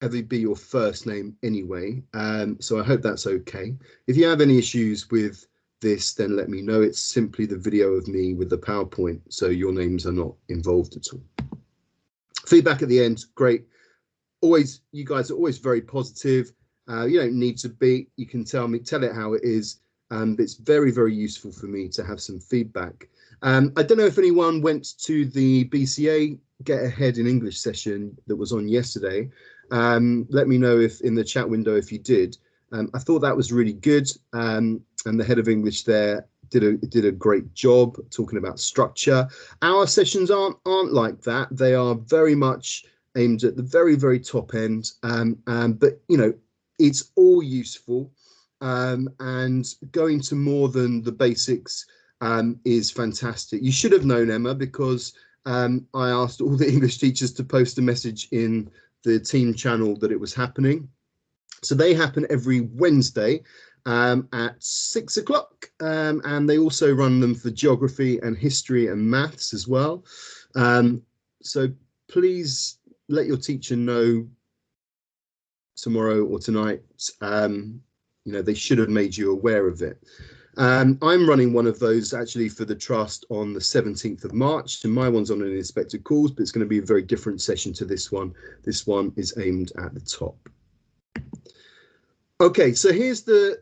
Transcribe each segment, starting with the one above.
ever be your first name anyway. So I hope that's okay. If you have any issues with this, then let me know. It's simply the video of me with the PowerPoint, so your names are not involved at all. Feedback at the end, great. Always, you guys are always very positive. You don't need to be. You can tell it how it is. It's very, very useful for me to have some feedback. I don't know if anyone went to the BCA Get Ahead in English session that was on yesterday. Let me know if in the chat window if you did. I thought that was really good, and the head of English there did a great job talking about structure. Our sessions aren't like that. They are very much aimed at the very, very top end, but you know, it's all useful, and going to more than the basics is fantastic. You should have known, Emma, because I asked all the English teachers to post a message in the team channel that it was happening. So they happen every Wednesday at 6 o'clock, and they also run them for geography and history and maths as well. So please let your teacher know tomorrow or tonight. You know, they should have made you aware of it. I'm running one of those actually for the trust on the 17th of March, and my one's on an inspected calls, but it's going to be a very different session to this one. This one is aimed at the top. Okay, so here's the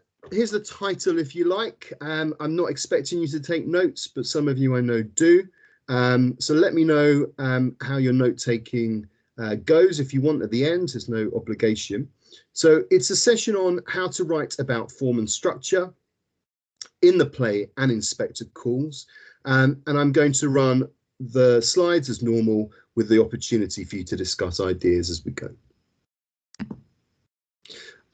title, if you like. I'm not expecting you to take notes, but some of you I know do. So let me know how your note taking goes. If you want at the end, there's no obligation. So it's a session on how to write about form and structure in the play and inspected calls. And I'm going to run the slides as normal with the opportunity for you to discuss ideas as we go.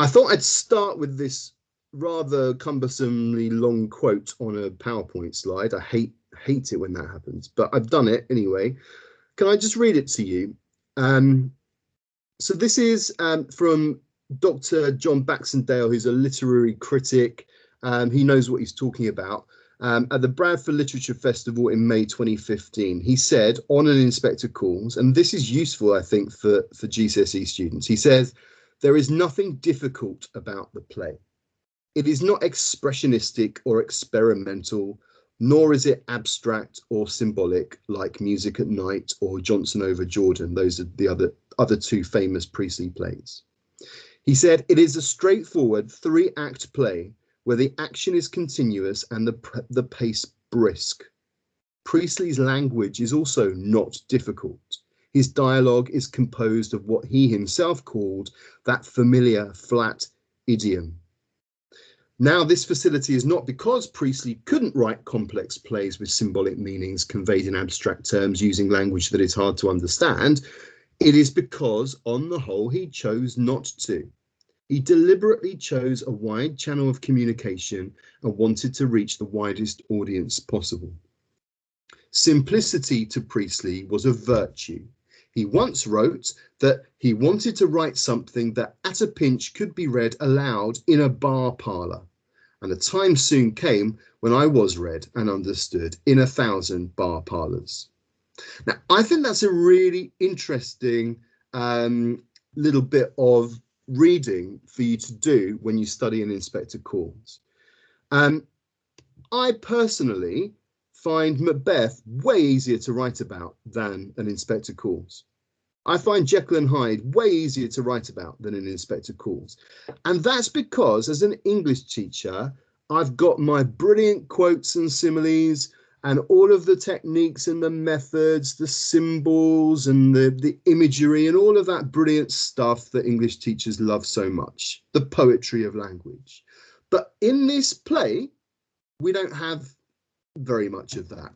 I thought I'd start with this rather cumbersomely long quote on a PowerPoint slide. I hate it when that happens, but I've done it anyway. Can I just read it to you? So this is from Dr. John Baxendale, who's a literary critic. He knows what he's talking about. At the Bradford Literature Festival in May 2015, he said on an inspector calls, and this is useful, I think, for GCSE students. He says, "There is nothing difficult about the play. It is not expressionistic or experimental, nor is it abstract or symbolic like Music at Night or Johnson over Jordan." Those are the other two famous Priestley plays. He said, "It is a straightforward 3-act play where the action is continuous and the pace brisk. Priestley's language is also not difficult. His dialogue is composed of what he himself called that familiar flat idiom. Now, this facility is not because Priestley couldn't write complex plays with symbolic meanings conveyed in abstract terms using language that is hard to understand. It is because, on the whole, he chose not to. He deliberately chose a wide channel of communication and wanted to reach the widest audience possible. Simplicity to Priestley was a virtue. He once wrote that he wanted to write something that at a pinch could be read aloud in a bar parlour. And a time soon came when I was read and understood in 1,000 bar parlours." Now, I think that's a really interesting little bit of reading for you to do when you study an inspector calls. I personally find Macbeth way easier to write about than an inspector calls. I find Jekyll and Hyde way easier to write about than an inspector calls. And that's because as an English teacher, I've got my brilliant quotes and similes and all of the techniques and the methods, the symbols and the imagery and all of that brilliant stuff that English teachers love so much, the poetry of language. But in this play, we don't have very much of that.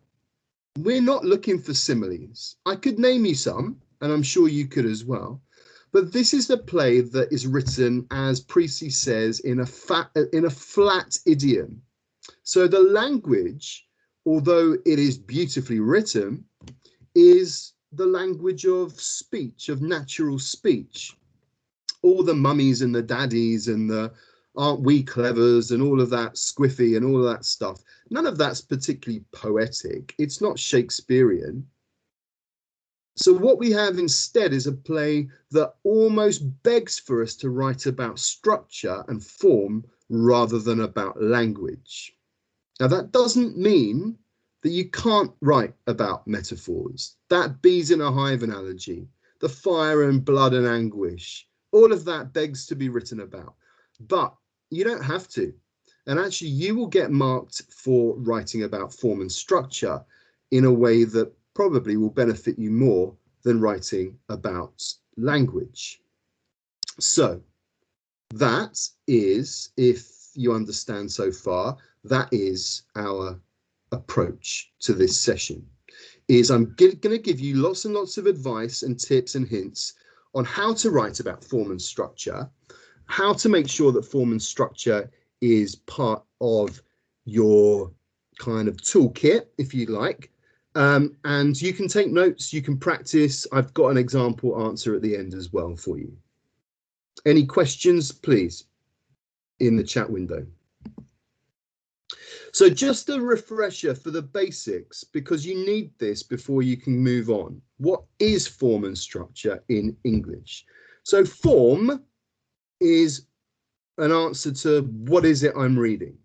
We're not looking for similes. I could name you some, and I'm sure you could as well. But this is the play that is written, as Priestley says, in a flat idiom. So the language, although it is beautifully written, is the language of speech, of natural speech. All the mummies and the daddies and the aren't we clevers and all of that squiffy and all of that stuff. None of that's particularly poetic. It's not Shakespearean. So what we have instead is a play that almost begs for us to write about structure and form rather than about language. Now, that doesn't mean that you can't write about metaphors. That bees in a hive analogy, the fire and blood and anguish, all of that begs to be written about. But you don't have to. And actually, you will get marked for writing about form and structure in a way that probably will benefit you more than writing about language. So that is, if you understand so far, that is our approach to this session. Is I'm going to give you lots and lots of advice and tips and hints on how to write about form and structure, how to make sure that form and structure is part of your kind of toolkit, if you like. And you can take notes, you can practice. I've got an example answer at the end as well for you. Any questions, please, in the chat window. So just a refresher for the basics, because you need this before you can move on. What is form and structure in English? So form is an answer to what is it I'm reading.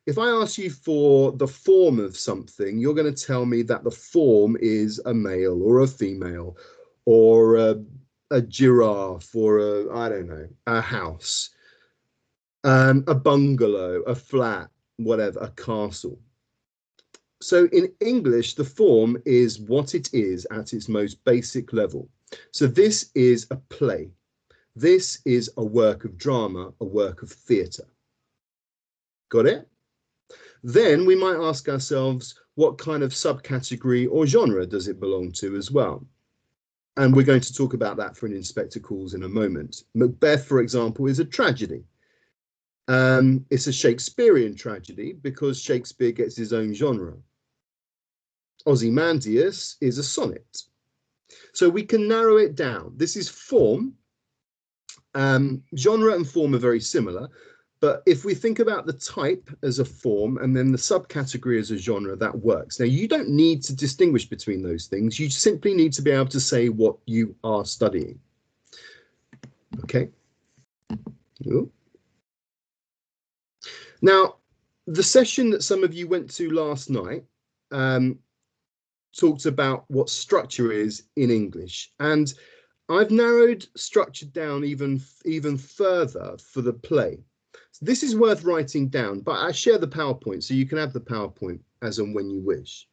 If I ask you for the form of something, you're going to tell me that the form is a male or a female or a giraffe or I don't know, a house, a bungalow, a flat, whatever, a castle. So in English, the form is what it is at its most basic level. So this is a play. This is a work of drama, a work of theatre. Got it? Then we might ask ourselves, what kind of subcategory or genre does it belong to as well? And we're going to talk about that for an Inspector Calls in a moment. Macbeth, for example, is a tragedy. It's a Shakespearean tragedy because Shakespeare gets his own genre. Ozymandias is a sonnet. So we can narrow it down. This is form. Genre and form are very similar. But if we think about the type as a form and then the subcategory as a genre, that works. Now, you don't need to distinguish between those things. You simply need to be able to say what you are studying. Okay. Ooh. Now, the session that some of you went to last night talked about what structure is in English. And I've narrowed structure down even further for the play. This is worth writing down, but I share the PowerPoint, so you can have the PowerPoint as and when you wish.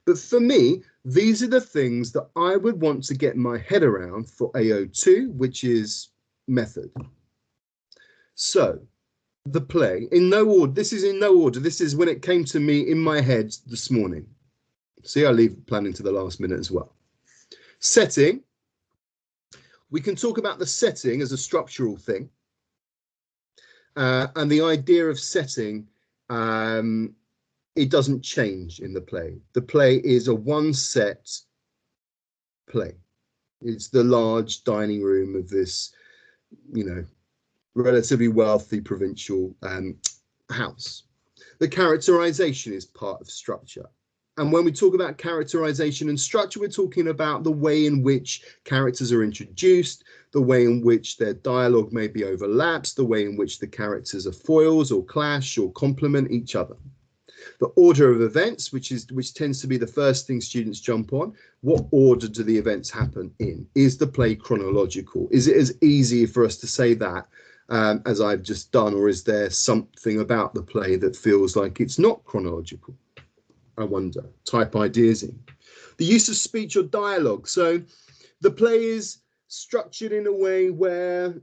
But for me, these are the things that I would want to get my head around for AO2, which is method. So the play, in no order, this is in no order. This is when it came to me in my head this morning. See, I leave planning to the last minute as well. Setting. We can talk about the setting as a structural thing. And the idea of setting, it doesn't change in the play. The play is a one set play. It's the large dining room of this, relatively wealthy provincial house. The characterization is part of structure. And when we talk about characterization and structure, we're talking about the way in which characters are introduced, the way in which their dialogue maybe overlaps, the way in which the characters are foils or clash or complement each other. The order of events, which tends to be the first thing students jump on. What order do the events happen in? Is the play chronological? Is it as easy for us to say that as I've just done, or is there something about the play that feels like it's not chronological? I wonder. Type ideas in. The use of speech or dialogue. So the play is structured in a way where,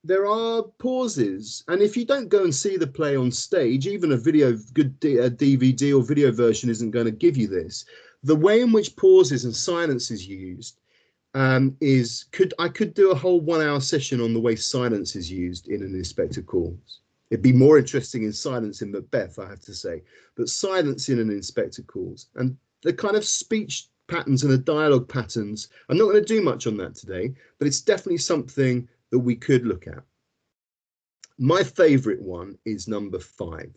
there are pauses. And if you don't go and see the play on stage, even a DVD or video version isn't going to give you this. The way in which pauses and silence is used I could do a whole 1 hour session on the way silence is used in an Inspector Calls. It'd be more interesting in silence in Macbeth, I have to say, but silence in an Inspector Calls and the kind of speech patterns and the dialogue patterns. I'm not going to do much on that today, but it's definitely something that we could look at. My favorite one is number 5.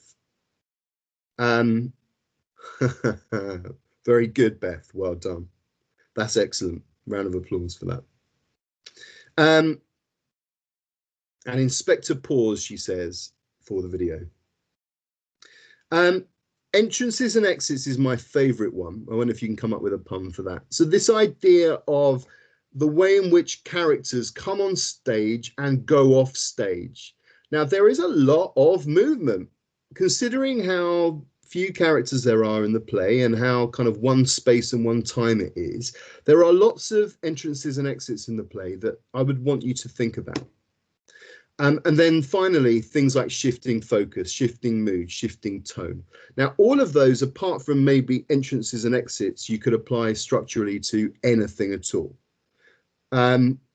Very good, Beth. Well done. That's excellent. Round of applause for that. And Inspector pause, she says, for the video. Entrances and exits is my favorite one. I wonder if you can come up with a pun for that. So this idea of the way in which characters come on stage and go off stage. Now, there is a lot of movement, considering how few characters there are in the play and how kind of one space and one time it is. There are lots of entrances and exits in the play that I would want you to think about. And then finally, things like shifting focus, shifting mood, shifting tone. Now, all of those, apart from maybe entrances and exits, you could apply structurally to anything at all.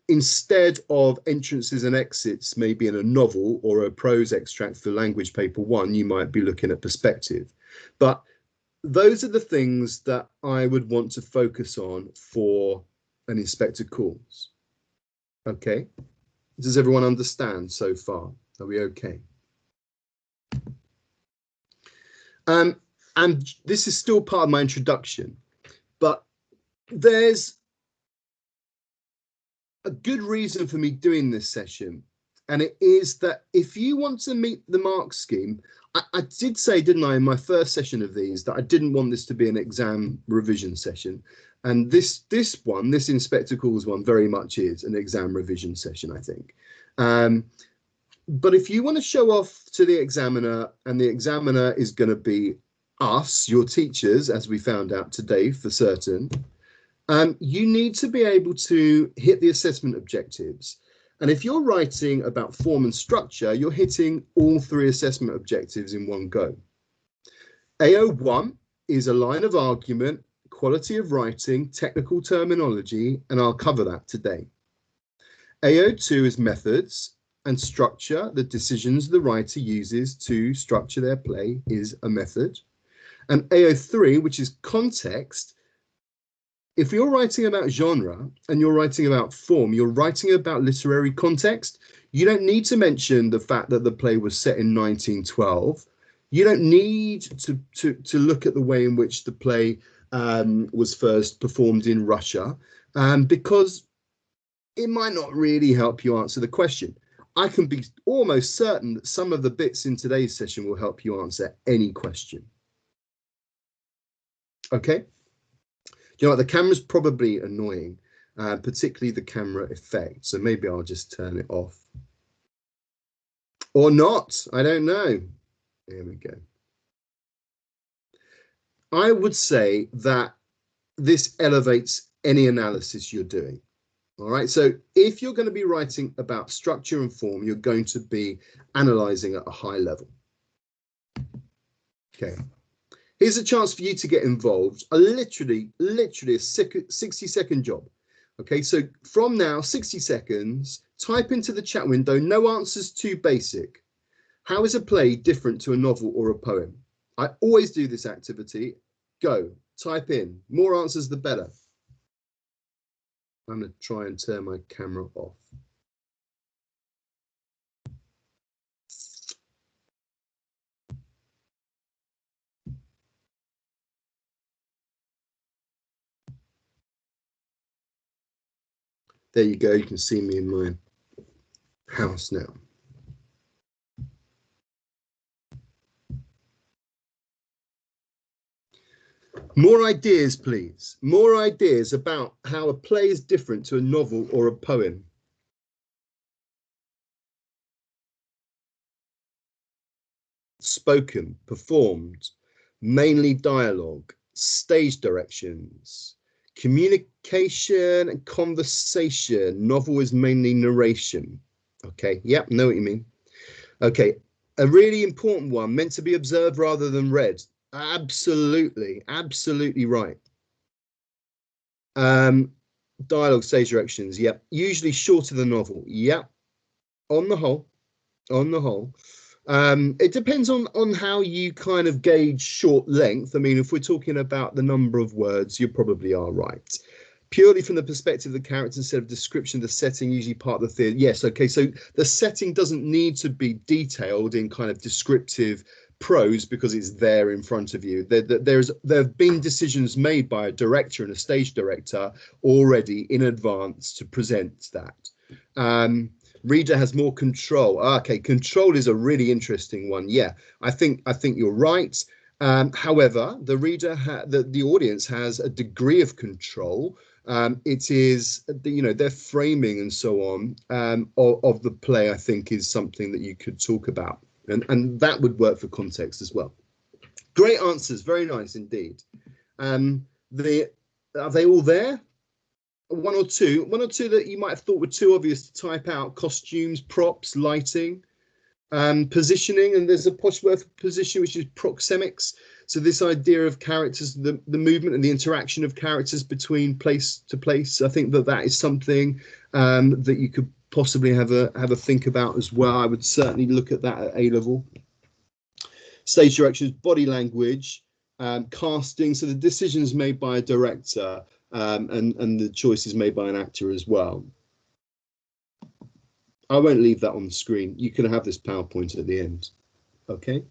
Instead of entrances and exits, maybe in a novel or a prose extract for language paper 1, you might be looking at perspective. But those are the things that I would want to focus on for an inspector calls. Okay. Does everyone understand so far? Are we okay? And this is still part of my introduction, but there's a good reason for me doing this session. And it is that if you want to meet the mark scheme, I did say, didn't I, in my first session of these, that I didn't want this to be an exam revision session. And this Inspector Calls one very much is an exam revision session, I think. But if you want to show off to the examiner, and the examiner is going to be us, your teachers, as we found out today for certain, you need to be able to hit the assessment objectives. And if you're writing about form and structure, you're hitting all 3 assessment objectives in one go. AO1 is a line of argument, quality of writing, technical terminology, and I'll cover that today. AO2 is methods and structure, the decisions the writer uses to structure their play is a method. And AO3, which is context. If you're writing about genre and you're writing about form, you're writing about literary context. You don't need to mention the fact that the play was set in 1912. You don't need to look at the way in which the play was first performed in Russia, because it might not really help you answer the question. I can be almost certain that some of the bits in today's session will help you answer any question. Okay? You know what, the camera's probably annoying, particularly the camera effect. So maybe I'll just turn it off. Or not, I don't know. There we go. I would say that this elevates any analysis you're doing. All right, so if you're going to be writing about structure and form, you're going to be analysing at a high level. Okay. Here's a chance for you to get involved. Literally a 60-second job. Okay, so from now, 60 seconds, type into the chat window, no answers too basic. How is a play different to a novel or a poem? I always do this activity. Go, type in. More answers, the better. I'm going to try and turn my camera off. There you go. You can see me in my house now. More ideas, please. More ideas about how a play is different to a novel or a poem. Spoken, performed, mainly dialogue, stage directions, communication and conversation. Novel is mainly narration. Okay, yep, know what you mean. Okay, a really important one, meant to be observed rather than read. Absolutely, absolutely right. Dialogue, stage directions, yep. Usually shorter than novel, yep. On the whole. It depends on how you kind of gauge short length. I mean, if we're talking about the number of words, you probably are right. Purely from the perspective of the character instead of description, the setting, usually part of the theatre. Yes, okay, so the setting doesn't need to be detailed in kind of descriptive prose because it's there in front of you. There have been decisions made by a director and a stage director already in advance to present that. Reader has more control. Okay, control is a really interesting one. Yeah, I think you're right. However, the audience has a degree of control. It is, their framing and so on of the play, I think, is something that you could talk about. And that would work for context as well. Great answers, very nice indeed. Are they all there? One or two that you might have thought were too obvious to type out: costumes, props, lighting, positioning, and there's a posh word for position, which is proxemics. So this idea of characters, the movement and the interaction of characters between place to place. I think that is something that you could possibly have a think about as well. I would certainly look at that at A level. Stage directions, body language, casting. So the decisions made by a director and the choices made by an actor as well. I won't leave that on the screen. You can have this PowerPoint at the end. Okay.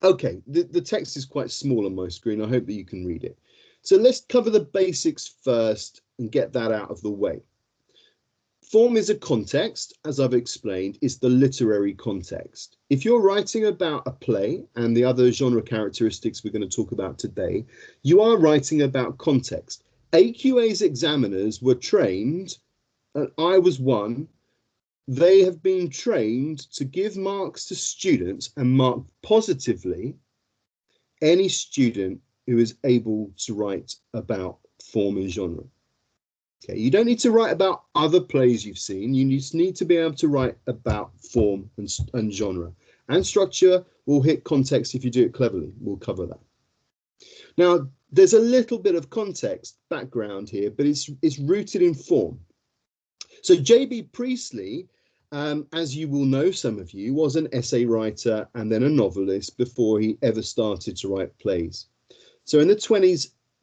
Okay, the text is quite small on my screen. I hope that you can read it. So let's cover the basics first and get that out of the way. Form is a context, as I've explained, is the literary context. If you're writing about a play and the other genre characteristics we're going to talk about today, you are writing about context. AQA's examiners were trained, and I was one. They have been trained to give marks to students and mark positively any student who is able to write about form and genre. Okay, you don't need to write about other plays you've seen. You just need to be able to write about form and genre. And structure will hit context if you do it cleverly. We'll cover that. Now, there's a little bit of context background here, but it's rooted in form. So J.B. Priestley, as you will know, some of you, was an essay writer and then a novelist before he ever started to write plays. So in the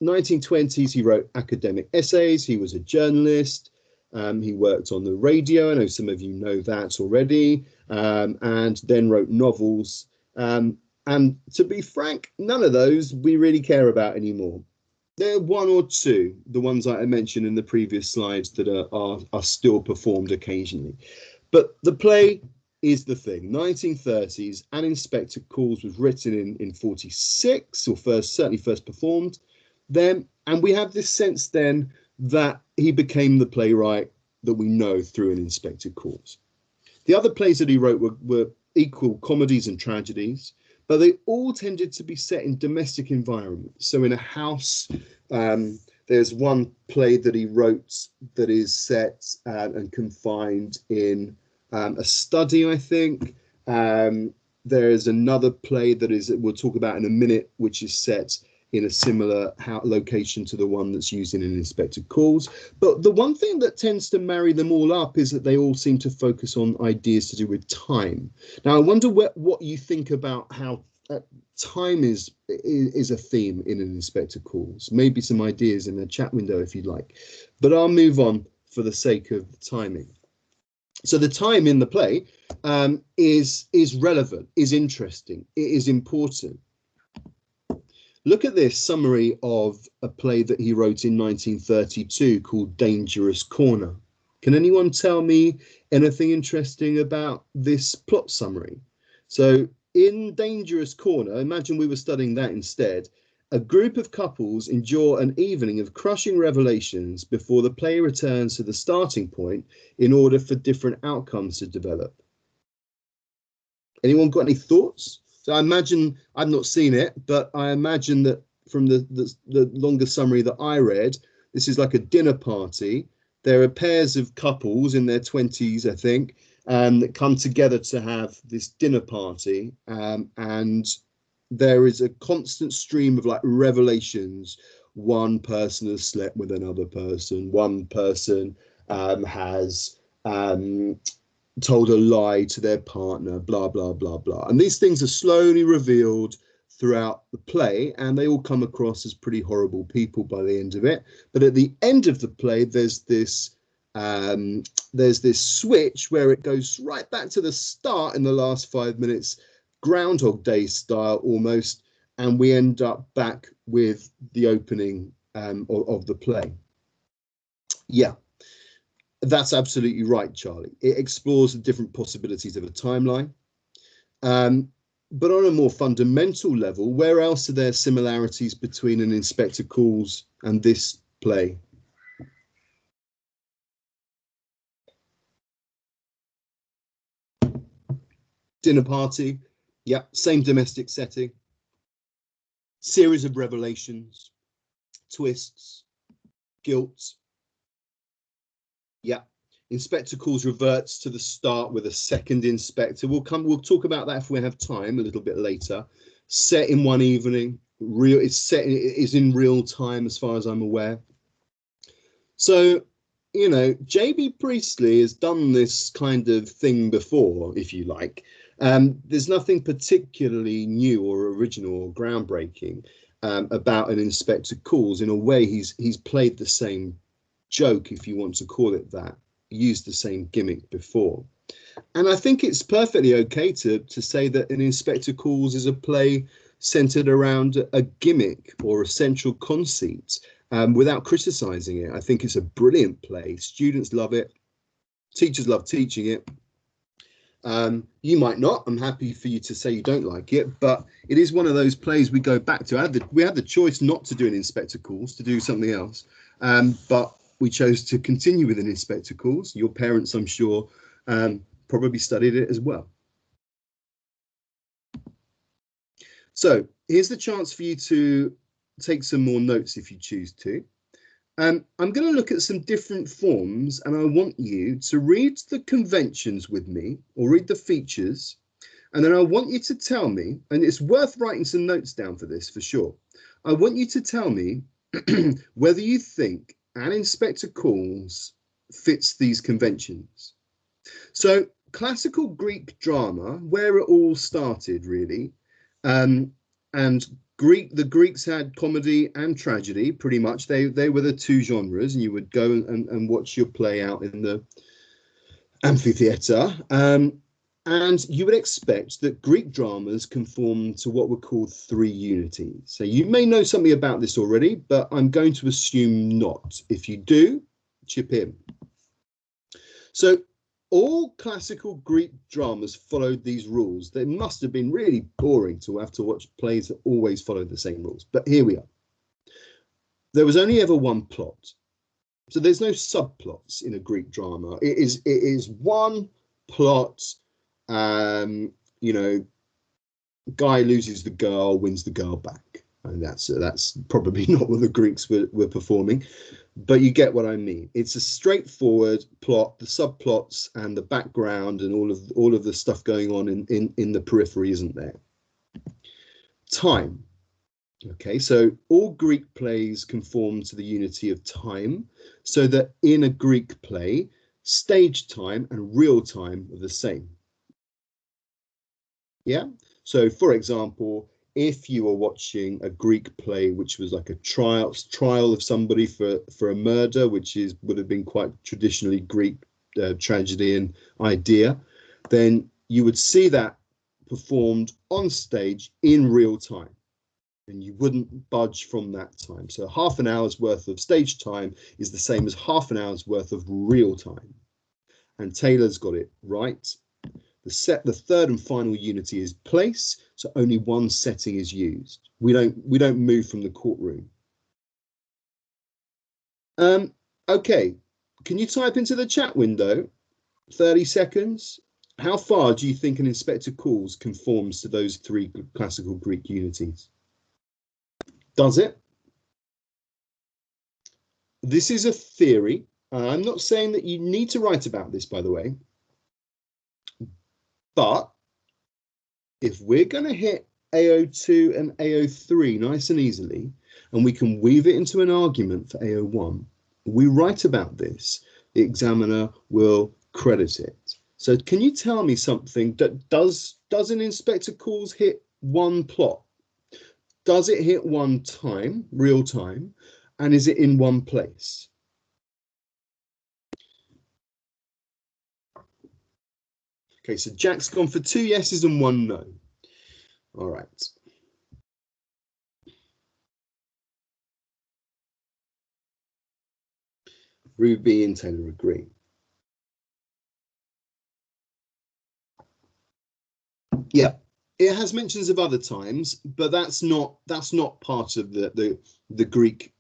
1920s, he wrote academic essays. He was a journalist. He worked on the radio. I know some of you know that already. And then wrote novels. And to be frank, none of those we really care about anymore. There are one or two, the ones I mentioned in the previous slides, that are still performed occasionally. But the play is the thing. 1930s, An Inspector Calls was written in 46, or certainly first performed then, and we have this sense then that he became the playwright that we know through An Inspector Calls. The other plays that he wrote were equal comedies and tragedies, but they all tended to be set in domestic environments. So in a house, there's one play that he wrote that is set and confined in a study, I think. There is another play that we'll talk about in a minute, which is set in a similar location to the one that's used in An Inspector Calls. But the one thing that tends to marry them all up is that they all seem to focus on ideas to do with time. Now, I wonder what you think about how time is a theme in An Inspector Calls. Maybe some ideas in the chat window if you'd like. But I'll move on for the sake of timing. So the time in the play is relevant, is interesting, it is important. Look at this summary of a play that he wrote in 1932 called Dangerous Corner. Can anyone tell me anything interesting about this plot summary? So in Dangerous Corner, imagine we were studying that instead. A group of couples endure an evening of crushing revelations before the play returns to the starting point in order for different outcomes to develop. Anyone got any thoughts? So I imagine, I've not seen it, but I imagine that from the longer summary that I read, this is like a dinner party. There are pairs of couples in their 20s, I think, that come together to have this dinner party. And there is a constant stream of like revelations. One person has slept with another person. One person has told a lie to their partner, blah, blah, blah, blah. And these things are slowly revealed throughout the play, and they all come across as pretty horrible people by the end of it. But at the end of the play, there's this there's this switch where it goes right back to the start in the last 5 minutes, Groundhog Day style almost, and we end up back with the opening of the play. Yeah, that's absolutely right, Charlie. It explores the different possibilities of a timeline. But on a more fundamental level, where else are there similarities between an Inspector Calls and this play? Dinner party, yeah, same domestic setting. Series of revelations, twists, guilt. Yeah, Inspector Calls reverts to the start with a second inspector. We'll talk about that if we have time a little bit later. Set in one evening, it's in real time as far as I'm aware. So, you know, J.B. Priestley has done this kind of thing before, if you like. There's nothing particularly new or original or groundbreaking about an Inspector Calls. In a way, he's played the same joke, if you want to call it that, used the same gimmick before. And I think it's perfectly okay to say that an Inspector Calls is a play centered around a gimmick or a central conceit without criticizing it. I think it's a brilliant play. Students love it. Teachers love teaching it. You might not. I'm happy for you to say you don't like it, but it is one of those plays we go back to. We had the choice not to do an Inspector Calls, to do something else, but we chose to continue with an Inspector Calls. Your parents, I'm sure, probably studied it as well. So here's the chance for you to take some more notes if you choose to. I'm going to look at some different forms, and I want you to read the conventions with me, or read the features, and then I want you to tell me, and it's worth writing some notes down for this for sure. I want you to tell me whether you think an Inspector Calls fits these conventions. So classical Greek drama, where it all started really, and the Greeks had comedy and tragedy, pretty much. They were the two genres, and you would go and watch your play out in the amphitheatre. And you would expect that Greek dramas conform to what were called three unities. So you may know something about this already, but I'm going to assume not. If you do, chip in. So all classical Greek dramas followed these rules. They must have been really boring to have to watch plays that always followed the same rules. But here we are. There was only ever one plot. So there's no subplots in a Greek drama. It is one plot. You know, guy loses the girl, wins the girl back, and that's probably not what the Greeks were performing, but you get what I mean. It's a straightforward plot. The subplots and the background and all of the stuff going on in the periphery isn't there. Time. Okay, so all Greek plays conform to the unity of time, so that in a Greek play, stage time and real time are the same. Yeah, so for example, if you were watching a Greek play which was like a trial of somebody for a murder, which would have been quite traditionally Greek tragedy and idea, then you would see that performed on stage in real time, and you wouldn't budge from that time. So half an hour's worth of stage time is the same as half an hour's worth of real time, and Taylor's got it right. The third and final unity is place, so only one setting is used. We don't move from the courtroom. Okay, can you type into the chat window? 30 seconds. How far do you think an Inspector Calls conforms to those three classical Greek unities? Does it? This is a theory. I'm not saying that you need to write about this, by the way. But if we're going to hit AO2 and AO3 nice and easily, and we can weave it into an argument for AO1, we write about this, the examiner will credit it. So can you tell me something that does an Inspector Calls hit one plot? Does it hit one time, real time? And is it in one place? Okay, so Jack's gone for 2 yeses and 1 no. All right. Ruby and Taylor agree. Yeah, it has mentions of other times, but that's not part of the Greek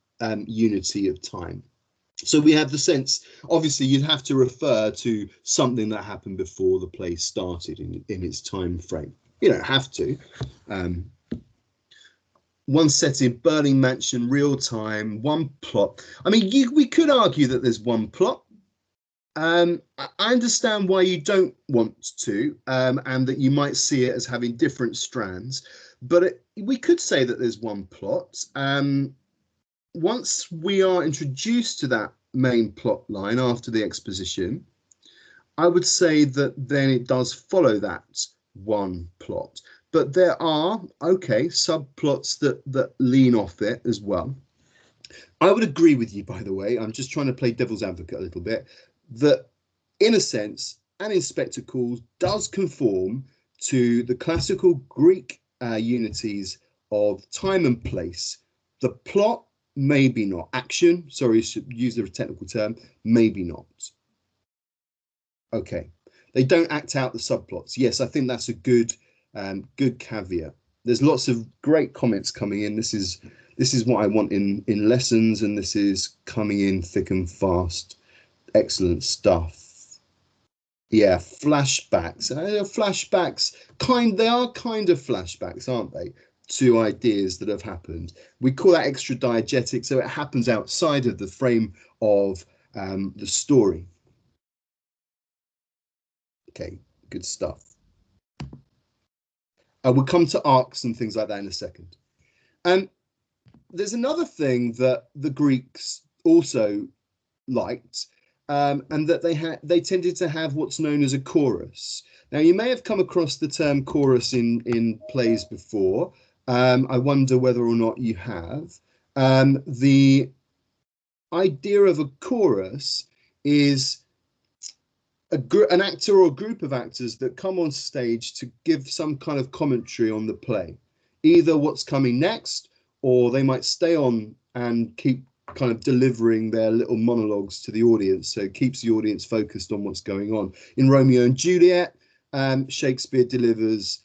unity of time. So we have the sense, obviously you'd have to refer to something that happened before the play started in its time frame. You don't have to. One setting, burning mansion, real time, one plot. I mean, we could argue that there's one plot. I understand why you don't want to, and that you might see it as having different strands, but we could say that there's one plot. Once we are introduced to that main plot line after the exposition, I would say that then it does follow that one plot. But there are, okay, subplots that lean off it as well. I would agree with you, by the way, I'm just trying to play devil's advocate a little bit, that in a sense, An Inspector Calls does conform to the classical Greek unities of time and place. The plot, maybe not. Action, sorry, should use the technical term, maybe not. Okay, they don't act out the subplots. Yes, I think that's a good caveat. There's lots of great comments coming in. This is what I want in lessons, and this is coming in thick and fast. Excellent stuff. Yeah, flashbacks. Flashbacks, they are kind of flashbacks, aren't they, to ideas that have happened. We call that extra diegetic, so it happens outside of the frame of the story. Okay, good stuff. We'll come to arcs and things like that in a second. And there's another thing that the Greeks also liked, and that they tended to have what's known as a chorus. Now, you may have come across the term chorus in plays before. I wonder whether or not you have. The idea of a chorus is an actor or a group of actors that come on stage to give some kind of commentary on the play, either what's coming next, or they might stay on and keep kind of delivering their little monologues to the audience, so it keeps the audience focused on what's going on. In Romeo and Juliet, Shakespeare delivers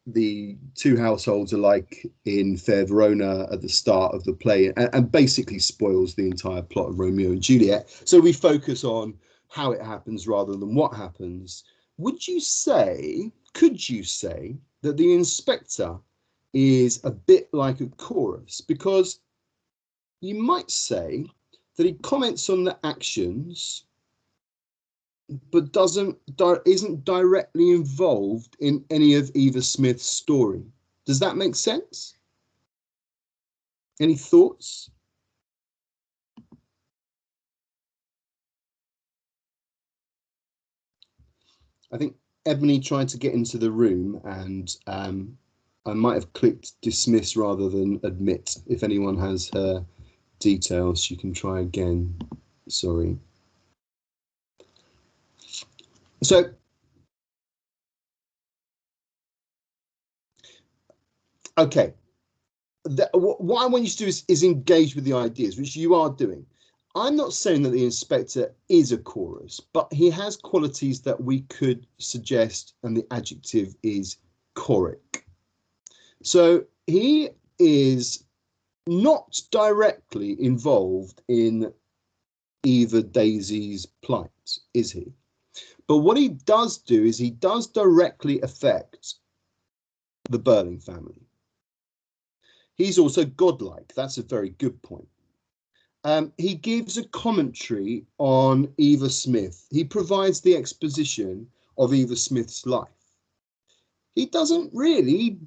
the two households alike in Fair Verona at the start of the play, and basically spoils the entire plot of Romeo and Juliet. So we focus on how it happens rather than what happens. Could you say that the Inspector is a bit like a chorus? Because you might say that he comments on the actions, but isn't directly involved in any of Eva Smith's story. Does that make sense? Any thoughts? I think Ebony tried to get into the room, and I might have clicked dismiss rather than admit. If anyone has her details, she can try again. Sorry. So okay, what I want you to do is engage with the ideas, which you are doing. I'm not saying that the Inspector is a chorus, but he has qualities that we could suggest, and the adjective is choric. So he is not directly involved in Eva Daisy's plight, is he? But what he does do is he does directly affect the Burling family. He's also godlike. That's a very good point. He gives a commentary on Eva Smith. He provides the exposition of Eva Smith's life. He doesn't really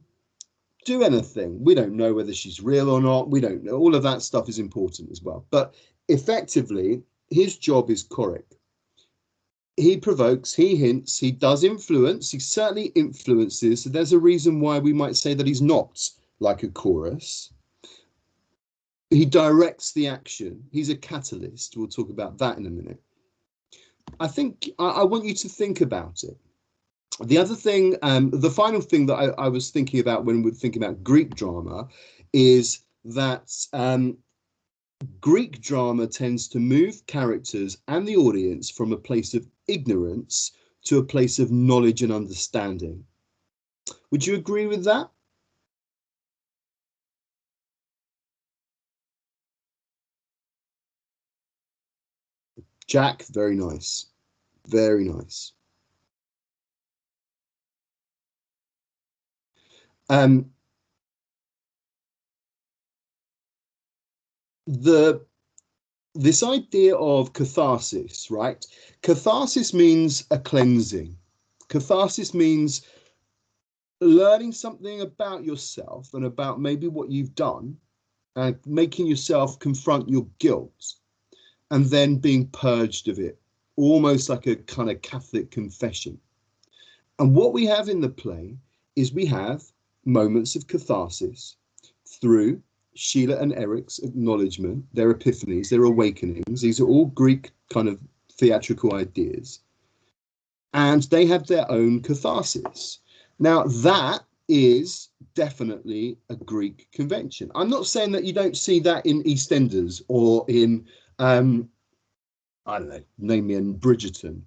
do anything. We don't know whether she's real or not. We don't know. All of that stuff is important as well. But effectively, his job is choric. He provokes, he hints, he does influence, he certainly influences. So there's a reason why we might say that he's not like a chorus. He directs the action. He's a catalyst. We'll talk about that in a minute. I think I want you to think about it. The other thing, the final thing that I was thinking about when we're thinking about Greek drama is that Greek drama tends to move characters and the audience from a place of ignorance to a place of knowledge and understanding. Would you agree with that? Jack, very nice. Very nice. Um, this idea of catharsis, right? Catharsis means a cleansing. Catharsis means learning something about yourself and about maybe what you've done and making yourself confront your guilt and then being purged of it, almost like a kind of Catholic confession. And what we have in the play is we have moments of catharsis through Sheila and Eric's acknowledgement, their epiphanies, their awakenings. These are all Greek kind of theatrical ideas. And they have their own catharsis. Now, that is definitely a Greek convention. I'm not saying that you don't see that in EastEnders or in, I don't know, name me in Bridgerton.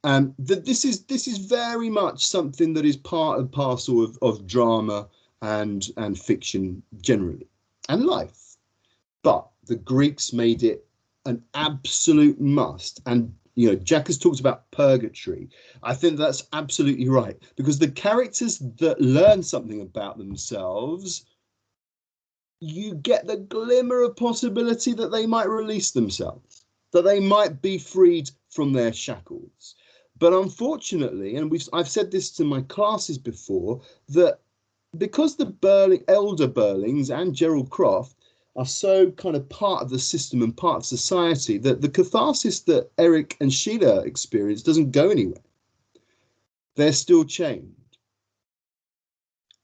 That this is very much something that is part and parcel of drama and fiction generally, and life. But the Greeks made it an absolute must. And you know, Jack has talked about purgatory. I think that's absolutely right, because the characters that learn something about themselves, you get the glimmer of possibility that they might release themselves, that they might be freed from their shackles. But unfortunately, and I've said this to my classes before, that because the elder Burlings and Gerald Croft are so kind of part of the system and part of society, that the catharsis that Eric and Sheila experience doesn't go anywhere. They're still chained.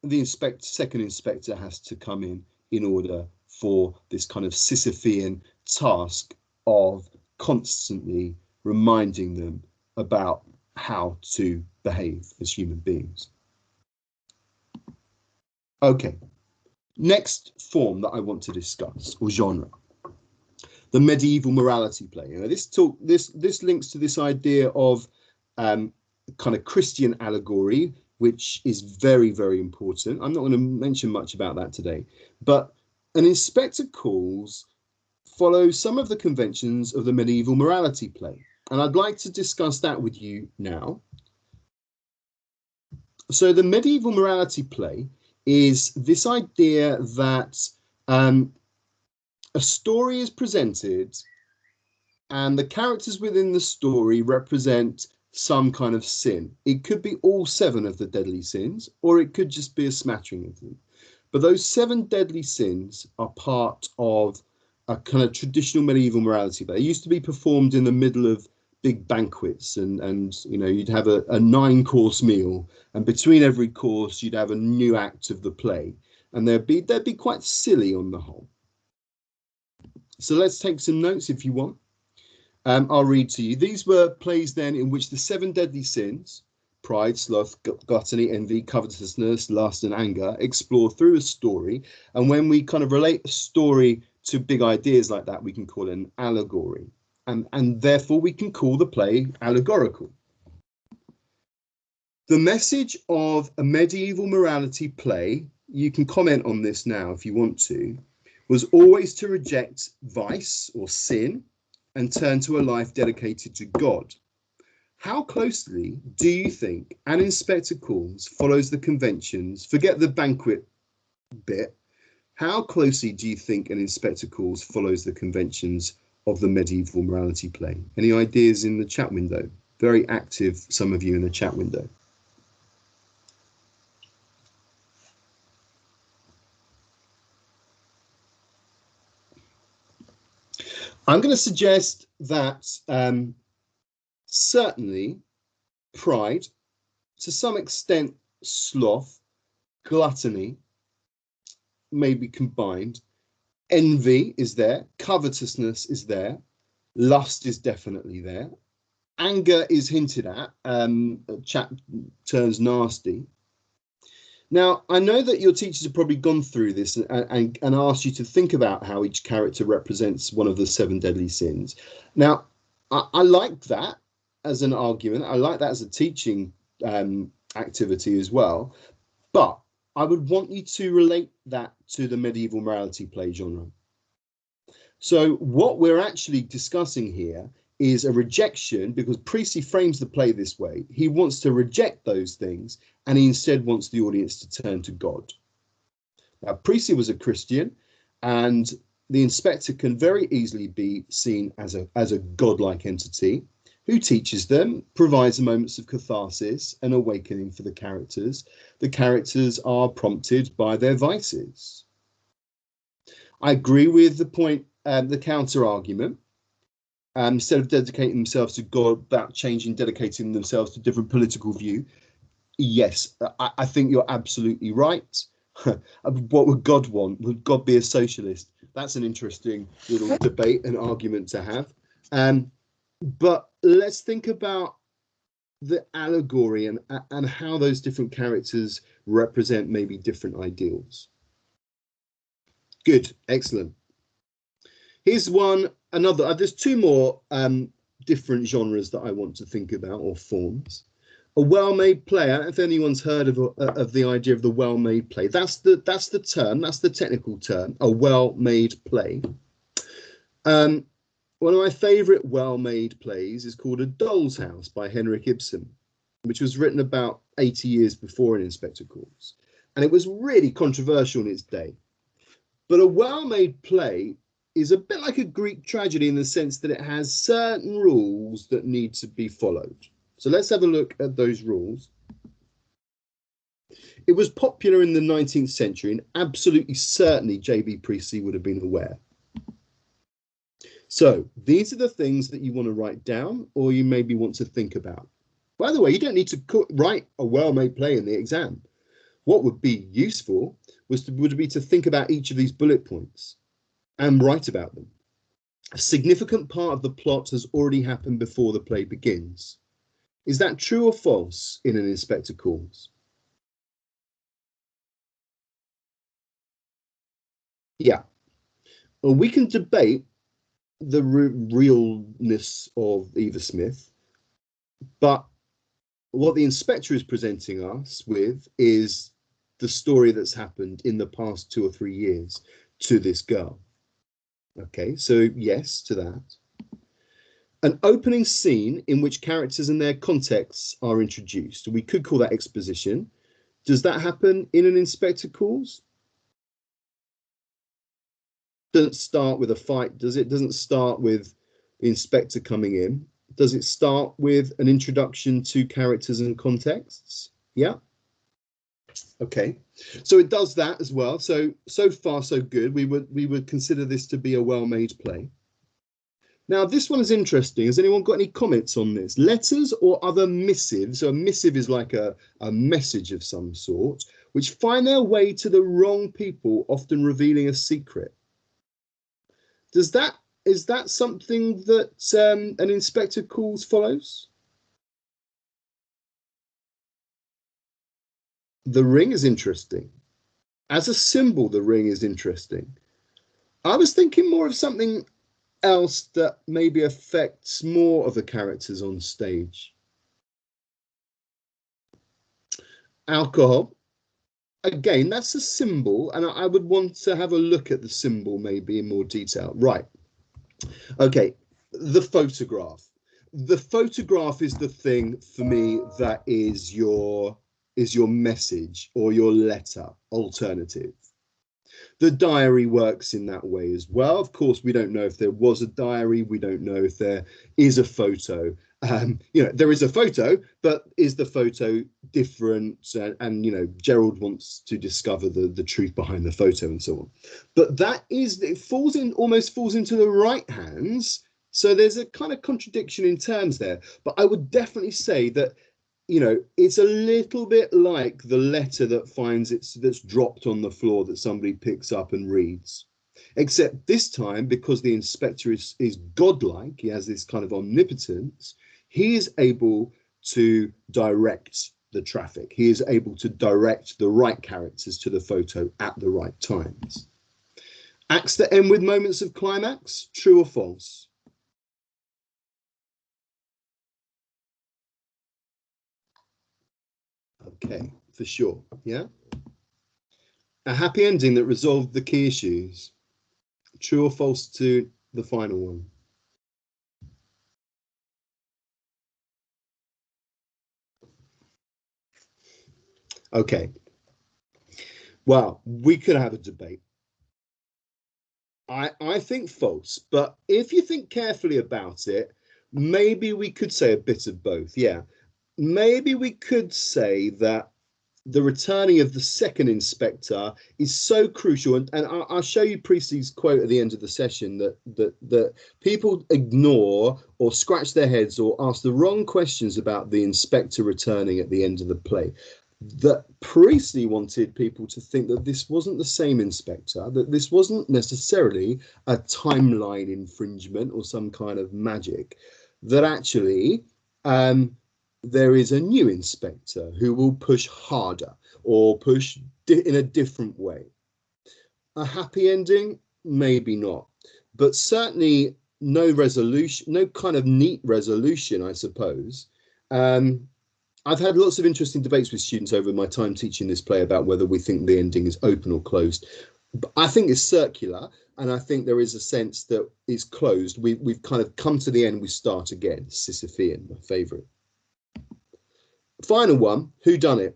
The second inspector has to come in order for this kind of Sisyphean task of constantly reminding them about how to behave as human beings. Okay, next form that I want to discuss, or genre, the medieval morality play. You know, this links to this idea of kind of Christian allegory, which is very, very important. I'm not going to mention much about that today, but an inspector calls follows some of the conventions of the medieval morality play. And I'd like to discuss that with you now. So the medieval morality play is this idea that a story is presented and the characters within the story represent some kind of sin. It could be all 7 of the deadly sins, or it could just be a smattering of them. But those 7 deadly sins are part of a kind of traditional medieval morality. They used to be performed in the middle of big banquets, and you know, you'd have a 9-course meal, and between every course you'd have a new act of the play, and they'd be quite silly on the whole. So let's take some notes if you want. I'll read to you. These were plays then in which the 7 deadly sins, pride, sloth, gluttony, envy, covetousness, lust, and anger, explored through a story. And when we kind of relate a story to big ideas like that, we can call it an allegory. And therefore we can call the play allegorical. The message of a medieval morality play, you can comment on this now if you want to, was always to reject vice or sin and turn to a life dedicated to God. How closely do you think An Inspector Calls follows the conventions? Forget the banquet bit. How closely do you think An Inspector Calls follows the conventions of the medieval morality play? Any ideas in the chat window? Very active, some of you in the chat window. I'm going to suggest that certainly pride, to some extent sloth, gluttony may be combined, envy is there, covetousness is there, lust is definitely there, Anger is hinted at. Chap turns nasty. Now, I know that your teachers have probably gone through this and asked you to think about how each character represents one of the 7 deadly sins. Now, I like that as an argument. I like that as a teaching activity as well. But I would want you to relate that to the medieval morality play genre. So what we're actually discussing here is a rejection, because Priestley frames the play this way. He wants to reject those things, and he instead wants the audience to turn to God. Now, Priestley was a Christian, and the inspector can very easily be seen as a godlike entity who teaches them, provides moments of catharsis and awakening for the characters. The characters are prompted by their vices. I agree with the point, the counter argument. Instead of dedicating themselves to God, about dedicating themselves to different political view. Yes, I think you're absolutely right. What would God want? Would God be a socialist? That's an interesting little debate and argument to have. But let's think about the allegory and how those different characters represent maybe different ideals. Good, excellent. Here's another. There's 2 more different genres that I want to think about, or forms. A well-made play. I don't know if anyone's heard of the idea of the well-made play. That's the term. That's the technical term. A well-made play. One of my favourite well-made plays is called A Doll's House by Henrik Ibsen, which was written about 80 years before in Inspector Calls, and it was really controversial in its day. But a well-made play is a bit like a Greek tragedy in the sense that it has certain rules that need to be followed. So let's have a look at those rules. It was popular in the 19th century, and absolutely certainly J.B. Priestley would have been aware. So these are the things that you want to write down, or you maybe want to think about. By the way, you don't need to write a well-made play in the exam. What would be useful would be to think about each of these bullet points and write about them. A significant part of the plot has already happened before the play begins. Is that true or false in an Inspector Calls? Yeah. Well, we can debate the realness of Eva Smith, but what the inspector is presenting us with is the story that's happened in the past 2 or 3 years to this girl. Okay, so yes to that. An opening scene in which characters and their contexts are introduced. We could call that exposition. Does that happen in an Inspector Calls? Doesn't start with a fight, does it? Doesn't start with the inspector coming in. Does it start with an introduction to characters and contexts? Yeah. Okay, so it does that as well. So far so good. We would consider this to be a well-made play. Now this one is interesting. Has anyone got any comments on this? Letters or other missives. So a missive is like a message of some sort, which find their way to the wrong people, often revealing a secret. Is that something that an Inspector Calls follows? The ring is interesting. As a symbol, the ring is interesting. I was thinking more of something else that maybe affects more of the characters on stage. Alcohol. Again, that's a symbol, and I would want to have a look at the symbol maybe in more detail. Right. Okay, the photograph. The photograph is the thing for me that is your message or your letter alternative. The diary works in that way as well. Of course, we don't know if there was a diary. We don't know if there is a photo. There is a photo, but is the photo different? And Gerald wants to discover the truth behind the photo and so on. But it almost falls into the right hands. So there's a kind of contradiction in terms there. But I would definitely say that it's a little bit like the letter that's dropped on the floor that somebody picks up and reads, except this time, because the inspector is godlike, he has this kind of omnipotence, He is able to direct the traffic. He is able to direct the right characters to the photo at the right times. Acts that end with moments of climax, true or false? Okay, for sure, yeah. A happy ending that resolved the key issues, true or false to the final one? Okay, well, we could have a debate. I think false, but if you think carefully about it, maybe we could say a bit of both. Yeah, maybe we could say that the returning of the second inspector is so crucial, and I'll show you Priestley's quote at the end of the session that people ignore or scratch their heads or ask the wrong questions about the inspector returning at the end of the play. That Priestley wanted people to think that this wasn't the same inspector, that this wasn't necessarily a timeline infringement or some kind of magic, that actually there is a new inspector who will push harder or push in a different way. A happy ending? Maybe not, but certainly no resolution, no kind of neat resolution, I suppose. I've had lots of interesting debates with students over my time teaching this play about whether we think the ending is open or closed. But I think it's circular, and I think there is a sense that it's closed. We've kind of come to the end, we start again. Sisyphean, my favourite. Final one, who done it?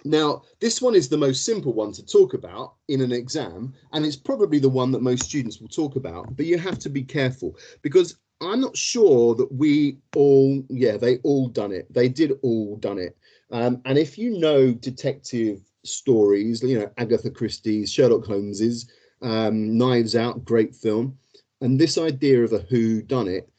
Now, this one is the most simple one to talk about in an exam, and it's probably the one that most students will talk about, but you have to be careful because I'm not sure that we all, they all done it. They did all done it. And if you know detective stories, you know, Agatha Christie's, Sherlock Holmes's, Knives Out, great film. And this idea of a who done it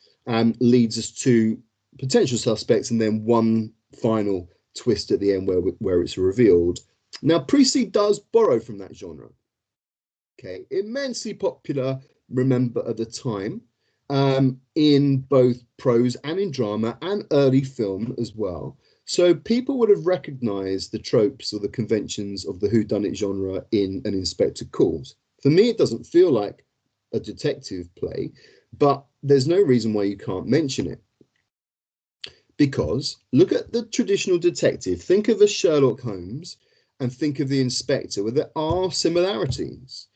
leads us to potential suspects and then one final twist at the end where it's revealed. Now, Priestley does borrow from that genre. Okay, immensely popular, remember, at the time, in both prose and in drama and early film as well. So people would have recognized the tropes or the conventions of the whodunit genre in An Inspector Calls. For me, it doesn't feel like a detective play, but there's no reason why you can't mention it. Because look at the traditional detective, think of a Sherlock Holmes and think of the inspector, where there are similarities.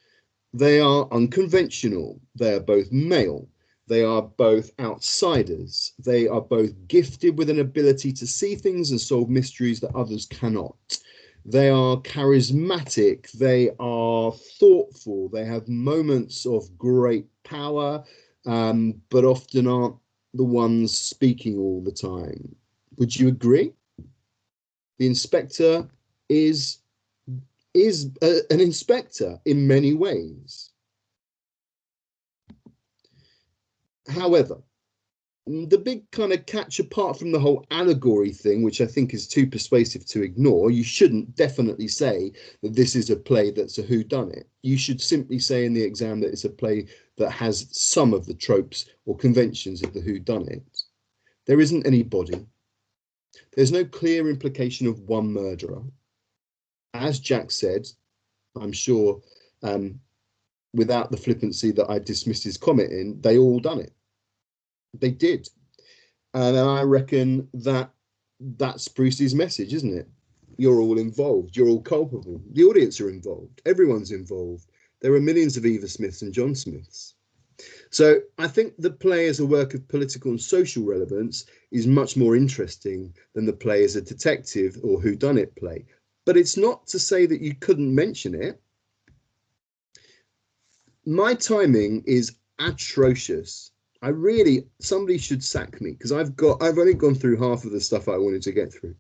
They are unconventional, they are both male, they are both outsiders, they are both gifted with an ability to see things and solve mysteries that others cannot. They are charismatic, they are thoughtful, they have moments of great power, but often aren't the ones speaking all the time. Would you agree? The inspector is an inspector in many ways. However, the big kind of catch, apart from the whole allegory thing, which I think is too persuasive to ignore, you shouldn't definitely say that this is a play that's a whodunit. You should simply say in the exam that it's a play that has some of the tropes or conventions of the whodunit. There isn't any body. There's no clear implication of one murderer. As Jack said, I'm sure, without the flippancy that I dismissed his comment in, they all done it. They did. And I reckon that that's Priestley's message, isn't it? You're all involved. You're all culpable. The audience are involved. Everyone's involved. There are millions of Eva Smiths and John Smiths. So I think the play as a work of political and social relevance is much more interesting than the play as a detective or whodunit play. But it's not to say that you couldn't mention it. My timing is atrocious. Somebody should sack me because I've only gone through half of the stuff I wanted to get through,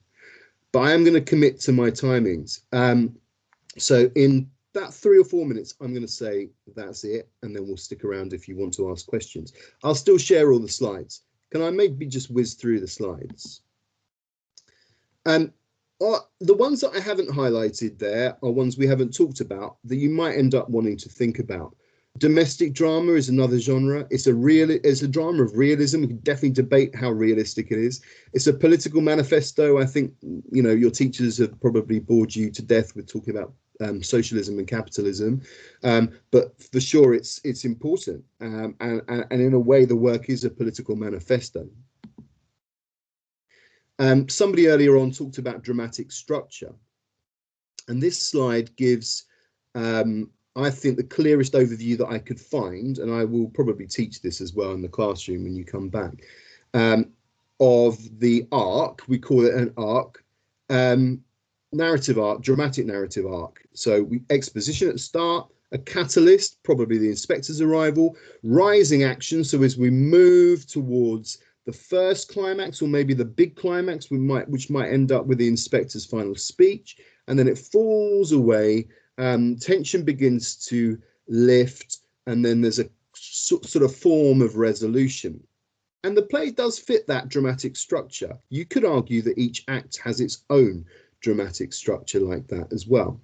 but I am going to commit to my timings. So in about 3 or 4 minutes, I'm going to say that's it, and then we'll stick around if you want to ask questions. I'll still share all the slides. Can I maybe just whiz through the slides? The ones that I haven't highlighted there are ones we haven't talked about that you might end up wanting to think about. Domestic drama is another genre. It's a drama of realism. We can definitely debate how realistic it is. It's a political manifesto. I think, you know, your teachers have probably bored you to death with talking about socialism and capitalism, but for sure it's important, and in a way the work is a political manifesto. Somebody earlier on talked about dramatic structure, and this slide gives I think the clearest overview that I could find, and I will probably teach this as well in the classroom when you come back, of the arc. We call it an arc, narrative arc, dramatic narrative arc. So exposition at the start, a catalyst, probably the inspector's arrival, rising action. So as we move towards the first climax, or maybe the big climax, which might end up with the inspector's final speech, and then it falls away. Tension begins to lift, and then there's a sort of form of resolution. And the play does fit that dramatic structure. You could argue that each act has its own dramatic structure like that as well.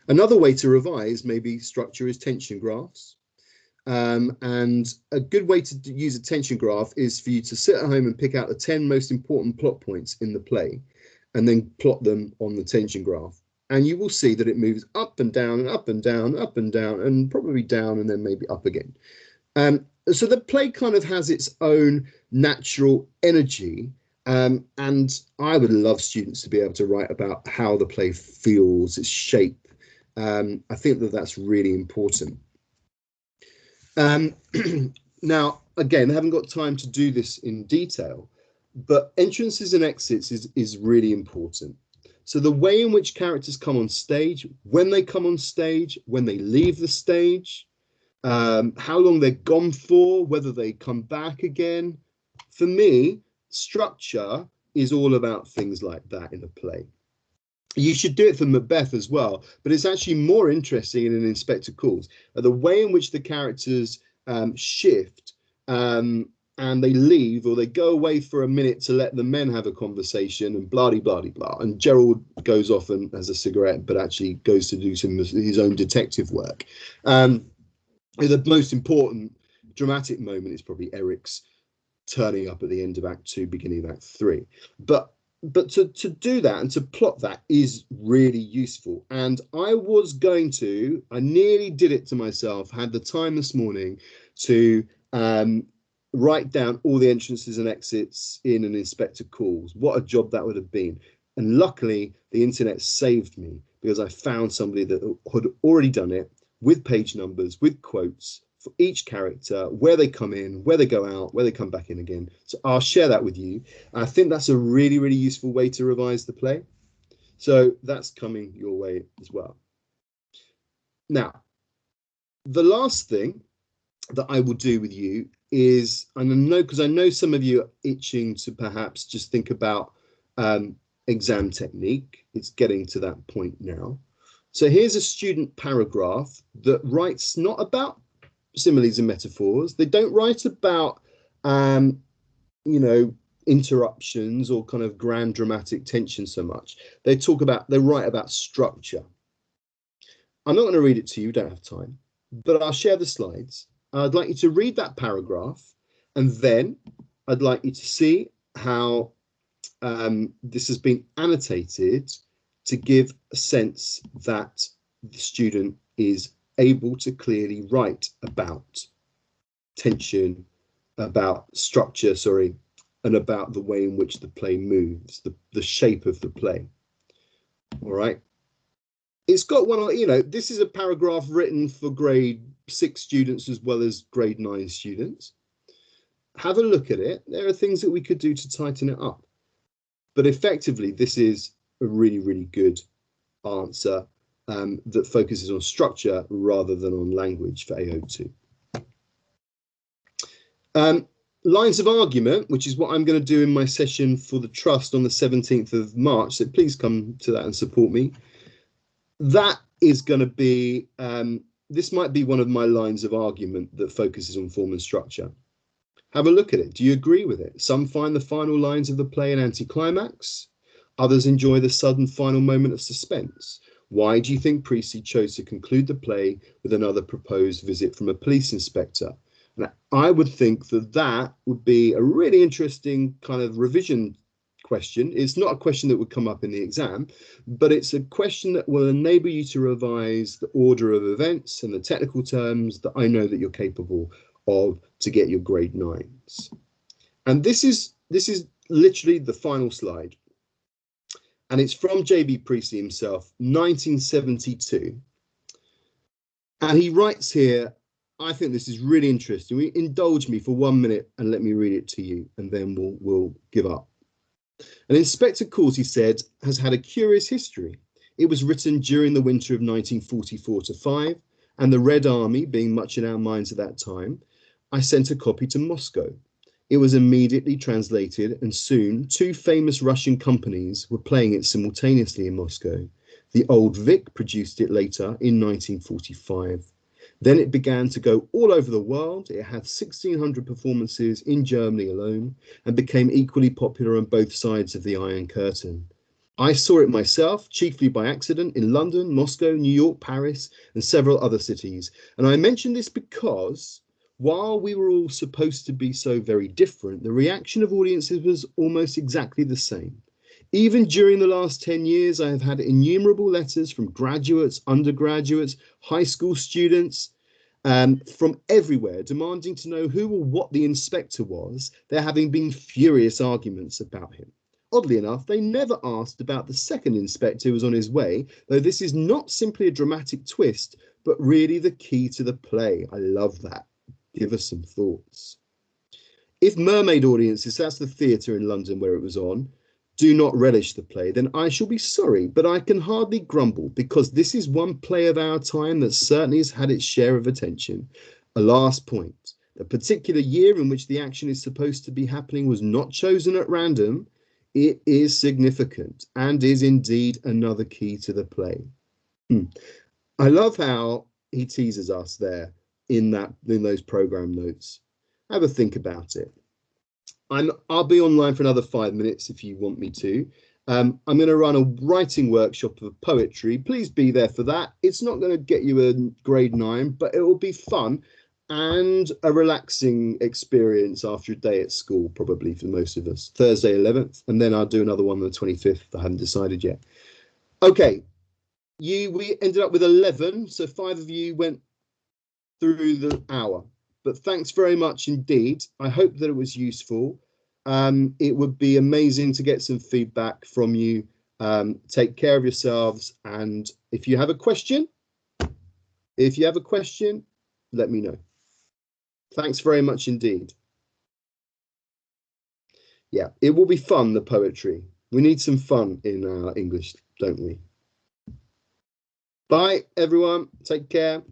Another way to revise maybe structure is tension graphs. And a good way to use a tension graph is for you to sit at home and pick out the 10 most important plot points in the play, and then plot them on the tension graph. And you will see that it moves up and down and up and down, up and down, and probably down and then maybe up again. So the play kind of has its own natural energy. And I would love students to be able to write about how the play feels, its shape. I think that that's really important. Now, again, I haven't got time to do this in detail, but entrances and exits is really important. So the way in which characters come on stage, when they come on stage, when they leave the stage, how long they're gone for, whether they come back again. For me, structure is all about things like that in a play. You should do it for Macbeth as well, but it's actually more interesting in an Inspector Calls. The way in which the characters shift, and they leave, or they go away for a minute to let the men have a conversation, and blah blah blah. And Gerald goes off and has a cigarette, but actually goes to do some of his own detective work. The most important dramatic moment is probably Eric's turning up at the end of Act 2, beginning of Act 3. But to do that and to plot that is really useful. And I nearly did it to myself, had the time this morning to write down all the entrances and exits in an Inspector Calls. What a job that would have been. And luckily, the internet saved me, because I found somebody that had already done it with page numbers, with quotes for each character, where they come in, where they go out, where they come back in again. So I'll share that with you. I think that's a really, really useful way to revise the play. So that's coming your way as well. Now, the last thing that I will do with you is, and I know, because I know some of you are itching to perhaps just think about exam technique. It's getting to that point now. So here's a student paragraph that writes not about similes and metaphors. They don't write about, interruptions or kind of grand dramatic tension so much. They write about structure. I'm not going to read it to you, don't have time, but I'll share the slides. I'd like you to read that paragraph, and then I'd like you to see how this has been annotated to give a sense that the student is able to clearly write about tension, about structure, and about the way in which the play moves, the shape of the play. All right. It's got this is a paragraph written for grade 6 students as well as grade 9 students. Have a look at it. There are things that we could do to tighten it up. But effectively, this is a really, really good answer that focuses on structure rather than on language for AO2. Lines of argument, which is what I'm going to do in my session for the Trust on the 17th of March. So please come to that and support me. That is going to be, this might be one of my lines of argument that focuses on form and structure. Have a look at it. Do you agree with it? Some find the final lines of the play an anticlimax. Others enjoy the sudden final moment of suspense. Why do you think Priestley chose to conclude the play with another proposed visit from a police inspector? And I would think that that would be a really interesting kind of revision question. It's not a question that would come up in the exam, but it's a question that will enable you to revise the order of events and the technical terms that I know that you're capable of to get your grade 9s. And this is literally the final slide. And it's from J.B. Priestley himself, 1972. And he writes here, I think this is really interesting. Indulge me for 1 minute and let me read it to you, and then we'll give up. And Inspector Court, he said, has had a curious history. It was written during the winter of 1944-5, and the Red Army being much in our minds at that time, I sent a copy to Moscow. It was immediately translated, and soon 2 famous Russian companies were playing it simultaneously in Moscow. The Old Vic produced it later in 1945. Then it began to go all over the world. It had 1,600 performances in Germany alone and became equally popular on both sides of the Iron Curtain. I saw it myself, chiefly by accident, in London, Moscow, New York, Paris, and several other cities. And I mention this because while we were all supposed to be so very different, the reaction of audiences was almost exactly the same. Even during the last 10 years, I have had innumerable letters from graduates, undergraduates, high school students, from everywhere, demanding to know who or what the inspector was, there having been furious arguments about him. Oddly enough, they never asked about the second inspector who was on his way, though this is not simply a dramatic twist, but really the key to the play. I love that. Give us some thoughts. If Mermaid audiences, that's the theatre in London where it was on, do not relish the play, then I shall be sorry, but I can hardly grumble, because this is one play of our time that certainly has had its share of attention. A last point. The particular year in which the action is supposed to be happening was not chosen at random. It is significant and is indeed another key to the play. I love how he teases us there in those program notes. Have a think about it. I'll be online for another 5 minutes if you want me to. I'm going to run a writing workshop of poetry. Please be there for that. It's not going to get you a grade 9, but it will be fun and a relaxing experience after a day at school, probably for most of us. Thursday 11th, and then I'll do another one on the 25th. I haven't decided yet. Okay, we ended up with 11, so 5 of you went through the hour. But thanks very much indeed. I hope that it was useful. It would be amazing to get some feedback from you. Take care of yourselves. And if you have a question, let me know. Thanks very much indeed. Yeah, it will be fun, the poetry. We need some fun in our English, don't we? Bye, everyone. Take care.